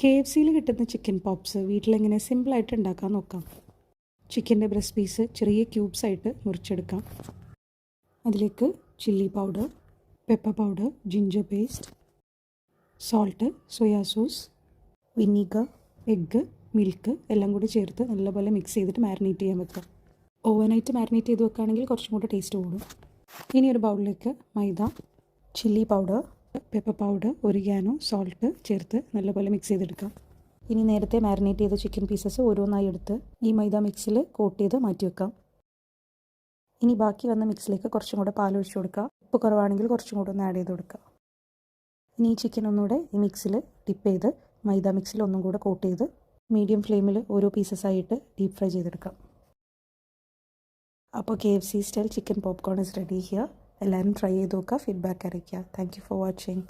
KFCയിൽ കിട്ടുന്ന chicken pops വീട്ടിലെങ്ങനെ സിമ്പിളായിട്ട് ഉണ്ടാക്കാൻ നോക്കാം. ചിക്കൻ്റെ ബ്രസ്റ്റ് പീസ് ചെറിയ ക്യൂബ്സ് ആയിട്ട് മുറിച്ചെടുക്കാം. അതിലേക്ക് chilli powder, pepper powder, ginger paste, salt, soya sauce, vinegar, egg, milk എല്ലാം കൂടി ചേർത്ത് നല്ലപോലെ മിക്സ് ചെയ്തിട്ട് മാരിനേറ്റ് ചെയ്യാൻ വെക്കാം. ഓവർനൈറ്റ് മാരിനേറ്റ് ചെയ്ത് വെക്കുകയാണെങ്കിൽ കുറച്ചും കൂടെ ടേസ്റ്റ് കൂടും. ഇനി ഒരു ബൗളിലേക്ക് maida, chilli powder, pepper powder, oregano, salt ചേർത്ത് നല്ലപോലെ മിക്സ് ചെയ്തെടുക്കാം. ഇനി നേരത്തെ മാരിനേറ്റ് ചെയ്ത ചിക്കൻ പീസസ് ഓരോന്നായി എടുത്ത് ഈ മൈദ മിക്സിൽ കോട്ട് ചെയ്ത് മാറ്റി വെക്കാം. ഇനി ബാക്കി വന്ന മിക്സിലേക്ക് കുറച്ചും കൂടെ പാലൊഴിച്ച് കൊടുക്കുക. ഉപ്പ് കുറവാണെങ്കിൽ കുറച്ചും കൂടെ ഒന്ന് ആഡ് ചെയ്ത് കൊടുക്കുക. ഇനി ഈ ചിക്കൻ ഒന്നുകൂടെ ഈ മിക്സിൽ ഡിപ്പ് ചെയ്ത് മൈദ മിക്സിൽ ഒന്നും കൂടെ കോട്ട് ചെയ്ത് മീഡിയം ഫ്ലെയിമിൽ ഓരോ പീസസ് ആയിട്ട് ഡീപ്പ് ഫ്രൈ ചെയ്തെടുക്കാം. അപ്പോൾ KFC style chicken popcorn is ready here. എല്ലാവരും ട്രൈ ചെയ്ത് നോക്കുക, ഫീഡ്ബാക്ക് അറിയിക്കുക. Thank you for watching.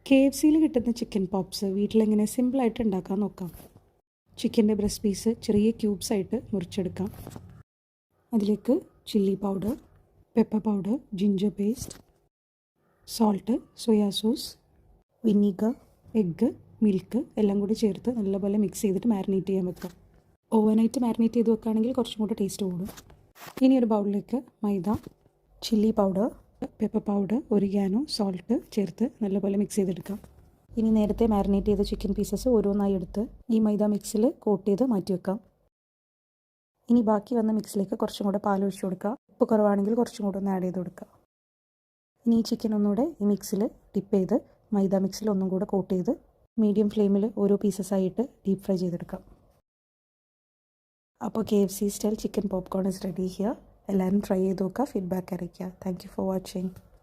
KFCയിൽ കിട്ടുന്ന ചിക്കൻ പോപ്സ് വീട്ടിലെങ്ങനെ സിമ്പിളായിട്ട് ഉണ്ടാക്കാൻ നോക്കാം. ചിക്കൻ്റെ ബ്രസ്റ്റ് പീസ് ചെറിയ ക്യൂബ്സ് ആയിട്ട് മുറിച്ചെടുക്കാം. അതിലേക്ക് chilli powder, pepper powder, ginger paste, salt, soya sauce, vinegar, egg, milk എല്ലാം കൂടി ചേർത്ത് നല്ലപോലെ മിക്സ് ചെയ്തിട്ട് മാരിനേറ്റ് ചെയ്യാൻ വെക്കാം. ഓവർനൈറ്റ് മാരിനേറ്റ് ചെയ്ത് വെക്കുകയാണെങ്കിൽ കുറച്ചും കൂടെ ടേസ്റ്റ് കൂടും. ഇനി ഒരു ബൗളിലേക്ക് maida, chilli powder, pepper powder, oregano, salt ചേർത്ത് നല്ലപോലെ മിക്സ് ചെയ്തെടുക്കാം. ഇനി നേരത്തെ മാരിനേറ്റ് ചെയ്ത ചിക്കൻ പീസസ് ഓരോന്നായി എടുത്ത് ഈ മൈദ മിക്സിൽ കോട്ട് ചെയ്ത് മാറ്റി വെക്കാം. ഇനി ബാക്കി വന്ന മിക്സിലേക്ക് കുറച്ചും കൂടെ പാലൊഴിച്ച് കൊടുക്കുക. ഉപ്പ് കുറവാണെങ്കിൽ കുറച്ചും കൂടെ ഒന്ന് ആഡ് ചെയ്ത് കൊടുക്കുക. ഇനി ഈ ചിക്കൻ ഒന്നുകൂടെ ഈ മിക്സിൽ ഡിപ്പ് ചെയ്ത് മൈദ മിക്സിൽ ഒന്നും കൂടെ കോട്ട് ചെയ്ത് മീഡിയം ഫ്ലെയിമിൽ ഓരോ പീസസ് ആയിട്ട് ഡീപ്പ് ഫ്രൈ ചെയ്തെടുക്കാം. അപ്പോൾ KFC style chicken popcorn is ready here. എല്ലാവരും ട്രൈ ചെയ്ത് നോക്കുക, ഫീഡ്ബാക്ക് അറിയിക്കുക. Thank you for watching.